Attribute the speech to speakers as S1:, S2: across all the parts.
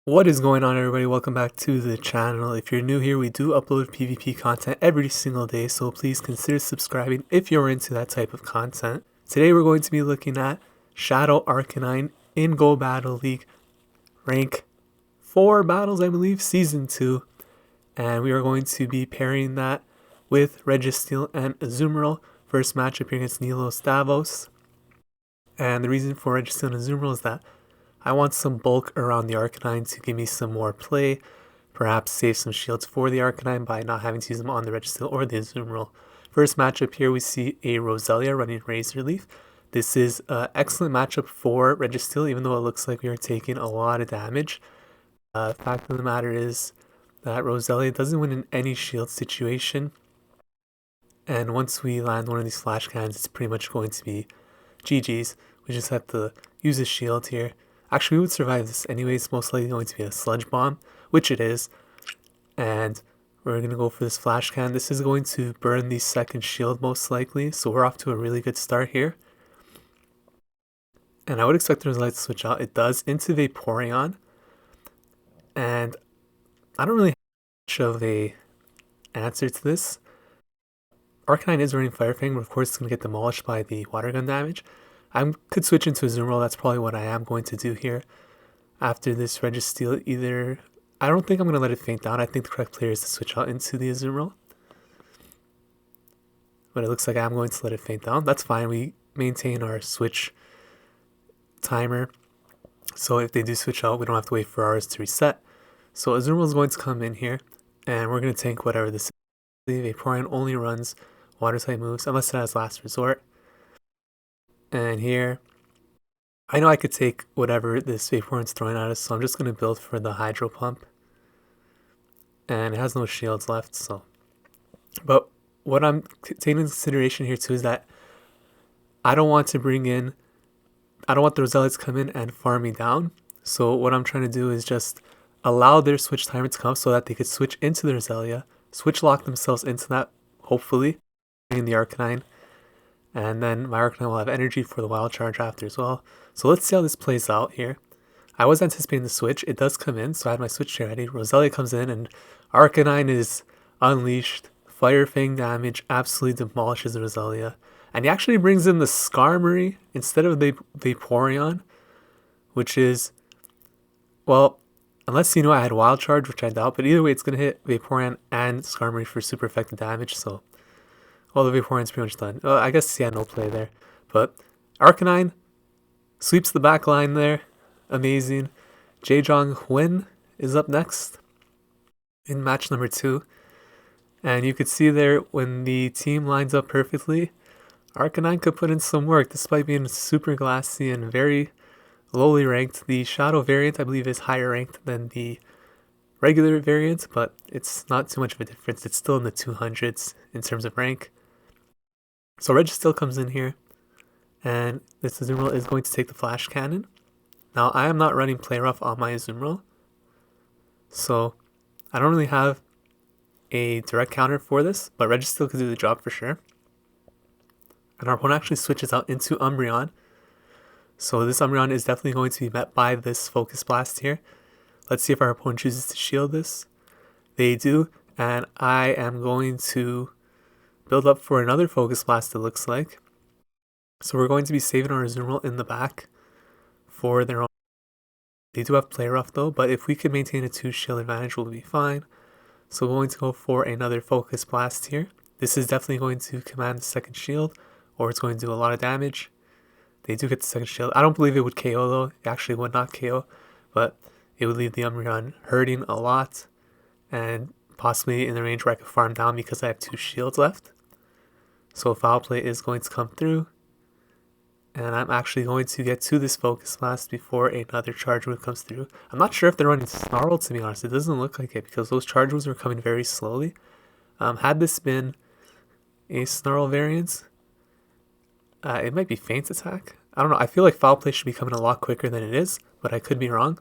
S1: What is going on, everybody? Welcome back to the channel. If you're new here, we do upload PvP content every single day, so please consider subscribing if you're into that type of content. Today we're going to be looking at Shadow Arcanine in Go Battle League rank 4 battles, I believe, season 2, and we are going to be pairing that with Registeel and Azumarill. First matchup here against Nilos Davos, and the reason for Registeel and Azumarill is that I want some bulk around the Arcanine to give me some more play, perhaps save some shields for the Arcanine by not having to use them on the Registeel or the Azumarill. First matchup here, we see a Roselia running Razor Leaf. This is an excellent matchup for Registeel, even though it looks like we are taking a lot of damage. Fact of the matter is that Roselia doesn't win in any shield situation, and once we land one of these flash cannons, it's pretty much going to be GG's. We just have to use a shield here. Actually, we would survive this anyway. It's most likely going to be a sludge bomb, which it is. And we're going to go for this flash cannon. This is going to burn the second shield most likely, so we're off to a really good start here. And I would expect the Roselia to switch out. It does into Vaporeon. And I don't really have much of a answer to this. Arcanine is running Fire Fang, but of course it's going to get demolished by the water gun damage. I could switch into Azumarill. That's probably what I am going to do here. After this Registeel, I don't think I'm going to let it faint down. I think the correct player is to switch out into the Azumarill. But it looks like I'm going to let it faint down. That's fine. We maintain our switch timer. So if they do switch out, we don't have to wait for ours to reset. So Azumarill is going to come in here, and we're going to tank whatever this is. Vaporeon only runs water type moves unless it has Last Resort. And here, I know I could take whatever this Vaporeon's throwing at us, so I'm just going to build for the Hydro Pump. And it has no shields left, so. But what I'm taking into consideration here too is that I don't want the Roselia to come in and farm me down. So what I'm trying to do is just allow their switch timer to come so that they could switch into the Roselia, switch lock themselves into that, hopefully, in the Arcanine. And then my Arcanine will have energy for the Wild Charge after as well. So let's see how this plays out here. I was anticipating the switch. It does come in, so I had my switch ready. Roselia comes in, and Arcanine is unleashed. Fire Fang damage absolutely demolishes Roselia. And he actually brings in the Skarmory instead of the Vaporeon, which is, well, unless you know I had Wild Charge, which I doubt, but either way, it's going to hit Vaporeon and Skarmory for super effective damage, so. Well, the Vaporeon's pretty much done. Well, I guess he had no play there. But Arcanine sweeps the back line there. Amazing. Jaejong Hwin is up next in match number 2. And you could see there when the team lines up perfectly, Arcanine could put in some work despite being super glassy and very lowly ranked. The Shadow variant, I believe, is higher ranked than the regular variant, but it's not too much of a difference. It's still in the 200s in terms of rank. So Registeel comes in here, and this Azumarill is going to take the Flash Cannon. Now, I am not running Play Rough on my Azumarill, so I don't really have a direct counter for this, but Registeel could do the job for sure. And our opponent actually switches out into Umbreon, so this Umbreon is definitely going to be met by this Focus Blast here. Let's see if our opponent chooses to shield this. They do, and I am going to build up for another Focus Blast, it looks like. So we're going to be saving our Azumarill in the back for their own. They do have Play Rough though, but if we can maintain a 2 shield advantage, we'll be fine. So we're going to go for another Focus Blast here. This is definitely going to command the second shield, or it's going to do a lot of damage. They do get the second shield. I don't believe it would KO though. It actually would not KO, but it would leave the Umbreon hurting a lot, and possibly in the range where I could farm down because I have 2 shields left. So Foul Play is going to come through, and I'm actually going to get to this Focus Blast before another Charge Move comes through. I'm not sure if they're running Snarl, to be honest. It doesn't look like it because those Charge Moves were coming very slowly. Had this been a Snarl variant, it might be Feint Attack. I don't know. I feel like Foul Play should be coming a lot quicker than it is, but I could be wrong.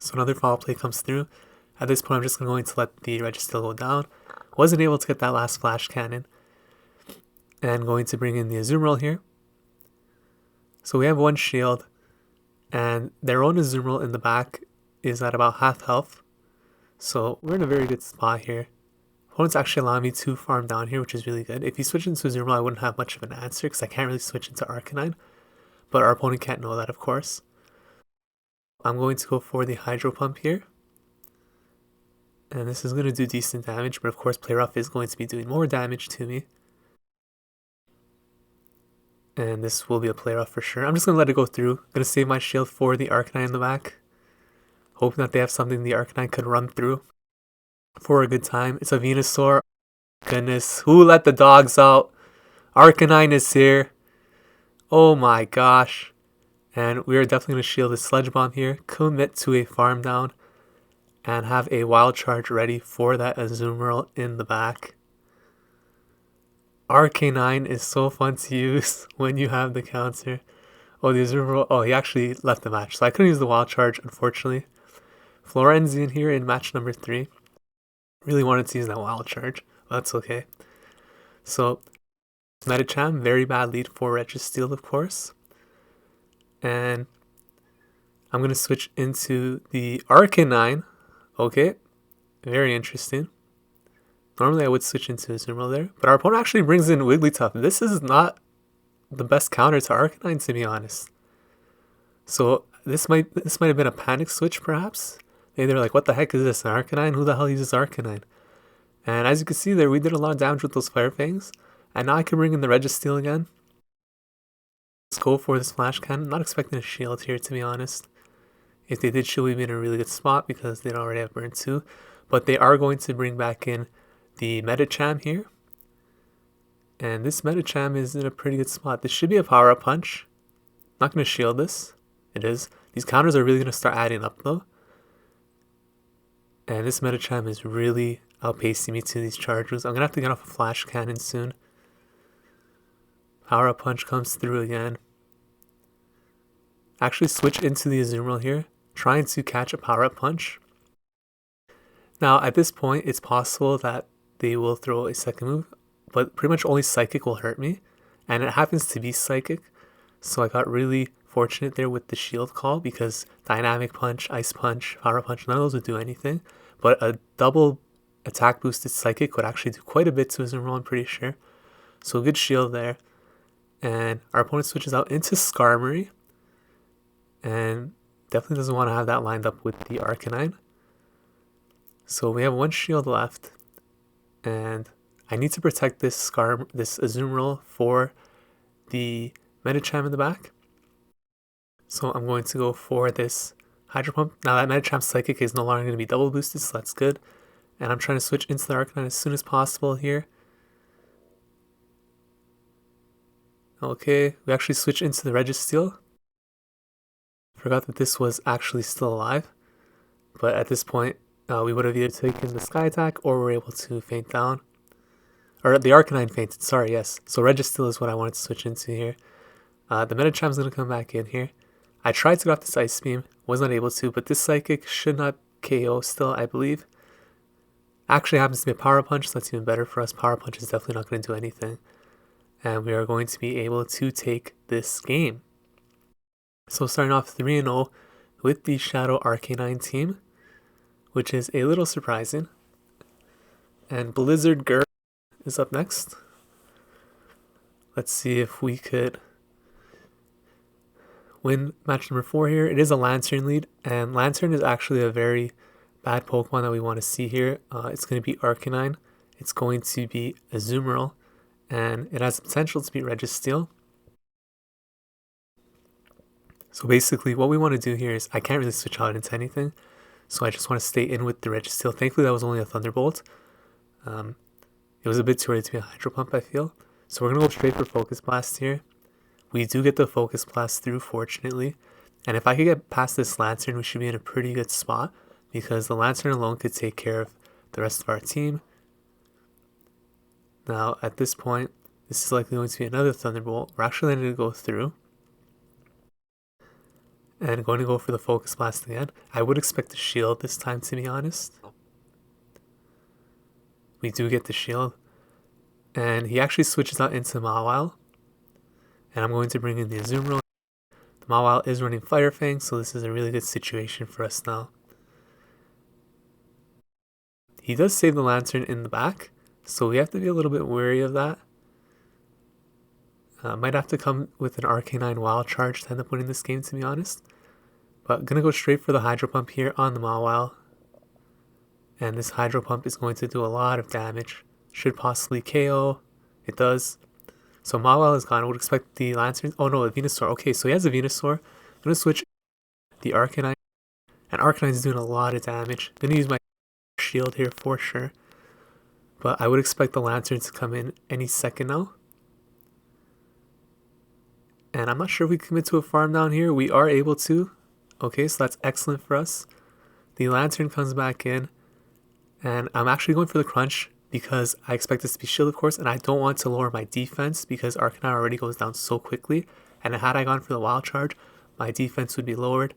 S1: So another Foul Play comes through. At this point, I'm just going to let the Registeel go down. Wasn't able to get that last Flash Cannon. And going to bring in the Azumarill here. So we have 1 shield, and their own Azumarill in the back is at about half health. So we're in a very good spot here. Opponent's actually allowing me to farm down here, which is really good. If he switched into Azumarill, I wouldn't have much of an answer because I can't really switch into Arcanine. But our opponent can't know that, of course. I'm going to go for the Hydro Pump here. And this is going to do decent damage, but of course Play Rough is going to be doing more damage to me. And this will be a Play Rough for sure. I'm just going to let it go through. Going to save my shield for the Arcanine in the back. Hoping that they have something the Arcanine could run through for a good time. It's a Venusaur. Goodness, who let the dogs out? Arcanine is here. Oh my gosh. And we are definitely going to shield this Sludge Bomb here. Commit to a farm down. And have a Wild Charge ready for that Azumarill in the back. Arcanine is so fun to use when you have the counter. Oh, the Azumarill. Oh, he actually left the match. So I couldn't use the Wild Charge, unfortunately. Florenzian here in match number 3. Really wanted to use that Wild Charge. But that's okay. So, Medicham, very bad lead for Registeel, of course. And I'm going to switch into the Arcanine. Okay, very interesting. Normally I would switch into Azumarill there, but our opponent actually brings in Wigglytuff. This is not the best counter to Arcanine, to be honest. So this might have been a panic switch, perhaps. Maybe they're like, what the heck is this, an Arcanine? Who the hell uses Arcanine? And as you can see there, we did a lot of damage with those Fire Fangs. And now I can bring in the Registeel again. Let's go for this Flash Cannon. Not expecting a shield here, to be honest. If they did shield, we'd be in a really good spot because they don't already have burn 2. But they are going to bring back in the Medicham here. And this Medicham is in a pretty good spot. This should be a power-up punch. Not going to shield this. It is. These counters are really going to start adding up though. And this Medicham is really outpacing me to these charge moves. I'm going to have to get off a Flash Cannon soon. Power-up punch comes through again. Actually switch into the Azumarill here. Trying to catch a power-up punch. Now, at this point, it's possible that they will throw a second move, but pretty much only Psychic will hurt me, and it happens to be Psychic, so I got really fortunate there with the shield call, because Dynamic Punch, Ice Punch, Power Punch, none of those would do anything, but a double attack boosted Psychic would actually do quite a bit to Azumarill, I'm pretty sure. So good shield there, and our opponent switches out into Skarmory, and definitely doesn't want to have that lined up with the Arcanine. So we have one shield left, and I need to protect this Azumarill for the Medicham in the back. So I'm going to go for this Hydro Pump. Now that Medicham Psychic is no longer going to be double boosted, so that's good. And I'm trying to switch into the Arcanine as soon as possible here. Okay, we actually switch into the Registeel. Forgot that this was actually still alive, but at this point we would have either taken the Sky Attack or were able to faint down, or the Arcanine fainted, sorry, yes. So Registeel is what I wanted to switch into here. The Medicham is going to come back in here. I tried to get off this Ice Beam, was not able to, but this Psychic should not KO still, I believe. Actually happens to be a Power Punch, so that's even better for us. Power Punch is definitely not going to do anything, and we are going to be able to take this game. So starting off 3-0 with the Shadow Arcanine team, which is a little surprising. And Blizzard Girl is up next. Let's see if we could win match number 4 here. It is a Lantern lead, and Lantern is actually a very bad Pokemon that we want to see here. It's going to be Arcanine, it's going to be Azumarill, and it has the potential to be Registeel. So basically what we want to do here is, I can't really switch out into anything, so I just want to stay in with the Registeel. Thankfully that was only a Thunderbolt. It was a bit too early to be a Hydro Pump, I feel. So we're going to go straight for Focus Blast here. We do get the Focus Blast through, fortunately. And if I could get past this Lantern, we should be in a pretty good spot, because the Lantern alone could take care of the rest of our team. Now at this point, this is likely going to be another Thunderbolt. We're actually going to go through. And going to go for the Focus Blast again. I would expect the shield this time, to be honest. We do get the shield. And he actually switches out into Mawile. And I'm going to bring in the Azumarill. The Mawile is running Fire Fang, so this is a really good situation for us now. He does save the Lantern in the back, so we have to be a little bit wary of that. Might have to come with an Arcanine Wild Charge to end up winning this game, to be honest. But gonna go straight for the Hydro Pump here on the Mawile. And this Hydro Pump is going to do a lot of damage. Should possibly KO. It does. So Mawile is gone. I would expect the Lantern. Oh no, a Venusaur. Okay, so he has a Venusaur. I'm gonna switch the Arcanine. And Arcanine is doing a lot of damage. I'm gonna use my shield here for sure. But I would expect the Lantern to come in any second now. And I'm not sure if we commit to a farm down here. We are able to. Okay, so that's excellent for us. The Lantern comes back in. And I'm actually going for the Crunch because I expect this to be shield, of course. And I don't want to lower my defense because Arcanine already goes down so quickly. And had I gone for the Wild Charge, my defense would be lowered.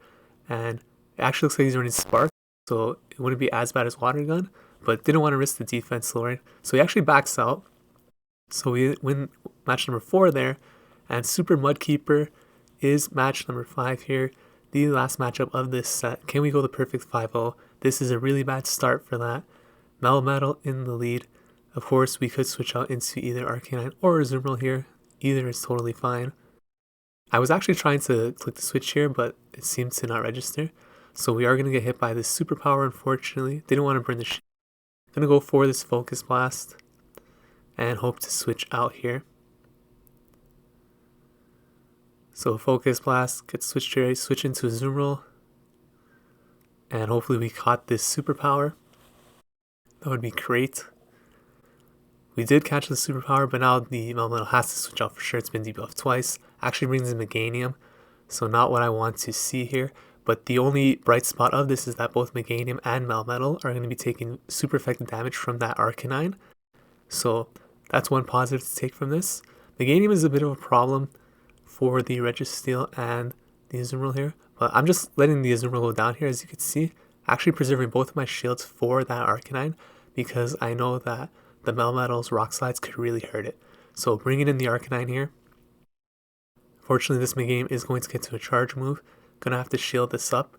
S1: And it actually looks like he's running Spark. So it wouldn't be as bad as Water Gun. But didn't want to risk the defense lowering. So he actually backs out. So we win match number 4 there. And Super Mudkeeper is match number 5 here. The last matchup of this set. Can we go the perfect 5-0? This is a really bad start for that. Melmetal in the lead. Of course, we could switch out into either Arcanine or Azumarill here. Either is totally fine. I was actually trying to click the switch here, but it seemed to not register. So we are going to get hit by this superpower, unfortunately. Didn't want to burn the shield. Going to go for this Focus Blast. And hope to switch out here. So Focus Blast, get switched here, switch into Azumarill. And hopefully we caught this superpower. That would be great. We did catch the superpower, but now the Melmetal has to switch out for sure. It's been debuffed twice. Actually brings in Meganium, so not what I want to see here. But the only bright spot of this is that both Meganium and Melmetal are going to be taking super effective damage from that Arcanine. So that's one positive to take from this. Meganium is a bit of a problem for the Registeel and the Azumarill here. But I'm just letting the Azumarill go down here, as you can see. Actually preserving both of my shields for that Arcanine because I know that the Melmetal's Rock Slides could really hurt it. So bringing in the Arcanine here. Fortunately, this Meganium is going to get to a charge move. Gonna have to shield this up.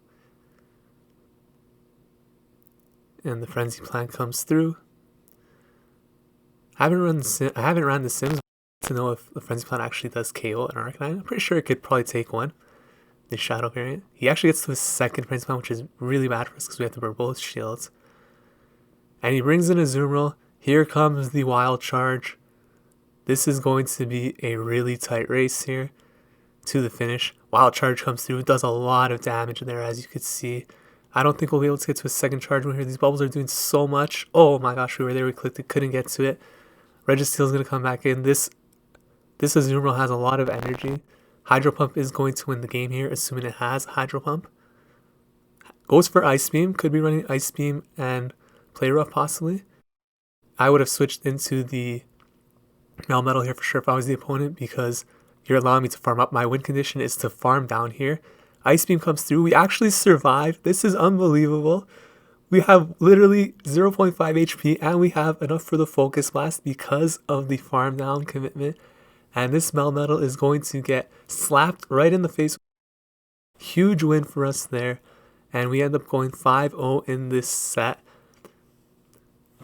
S1: And the Frenzy Plant comes through. I haven't ran the Sims to know if the Frenzy Plant actually does KO an Arcanine. I'm pretty sure it could probably take one. The Shadow variant. He actually gets to his second Frenzy Plant, which is really bad for us because we have to burn both shields. And he brings in a Azumarill. Here comes the Wild Charge. This is going to be a really tight race here to the finish. Wild Charge comes through, does a lot of damage there, as you could see. I don't think we'll be able to get to a second charge one here. These bubbles are doing so much. Oh my gosh, we were there, we clicked it, couldn't get to it. Registeel is going to come back in. This Azumarill has a lot of energy. Hydro Pump is going to win the game here, assuming it has Hydro Pump. Goes for Ice Beam, could be running Ice Beam and Play Rough possibly. I would have switched into the Melmetal here for sure if I was the opponent because you're allowing me to farm up. My win condition is to farm down here. Ice Beam comes through. We actually survived. This is unbelievable. We have literally 0.5 HP and we have enough for the Focus Blast because of the farm down commitment. And this Melmetal is going to get slapped right in the face. Huge win for us there. And we end up going 5-0 in this set.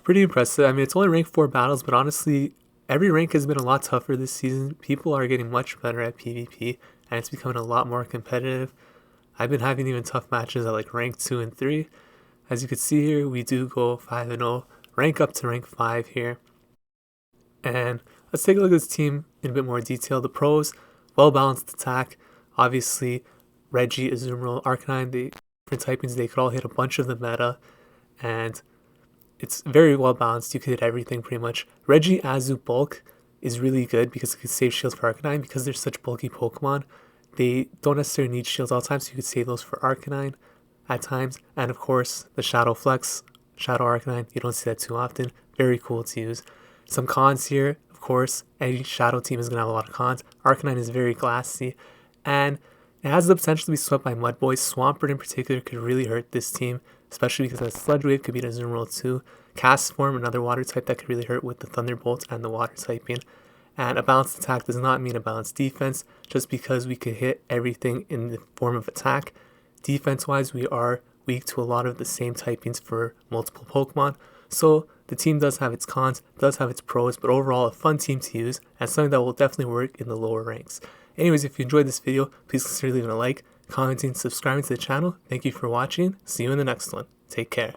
S1: Pretty impressive. I mean, it's only rank 4 battles, but honestly, every rank has been a lot tougher this season. People are getting much better at PvP, and it's becoming a lot more competitive. I've been having even tough matches at like rank 2 and 3. As you can see here, we do go 5-0, rank up to rank 5 here. And let's take a look at this team in a bit more detail. The pros, well-balanced attack. Obviously, Reggie, Azumarill, Arcanine, the different typings, they could all hit a bunch of the meta. And it's very well-balanced. You could hit everything pretty much. Reggie Azu Bulk is really good because it could save shields for Arcanine. Because they're such bulky Pokemon, they don't necessarily need shields all the time, so you could save those for Arcanine at times. And of course, the Shadow Flex, Shadow Arcanine, you don't see that too often. Very cool to use. Some cons here, of course, any Shadow team is going to have a lot of cons. Arcanine is very glassy, and it has the potential to be swept by Mudboy. Swampert in particular could really hurt this team, especially because that Sludge Wave could beat Azumarill too. Castform, another water type that could really hurt with the Thunderbolt and the water typing. And a balanced attack does not mean a balanced defense, just because we could hit everything in the form of attack. Defense-wise, we are weak to a lot of the same typings for multiple Pokemon. So the team does have its cons, does have its pros, but overall a fun team to use and something that will definitely work in the lower ranks. Anyways, if you enjoyed this video, please consider leaving a like, commenting, subscribing to the channel. Thank you for watching. See you in the next one. Take care.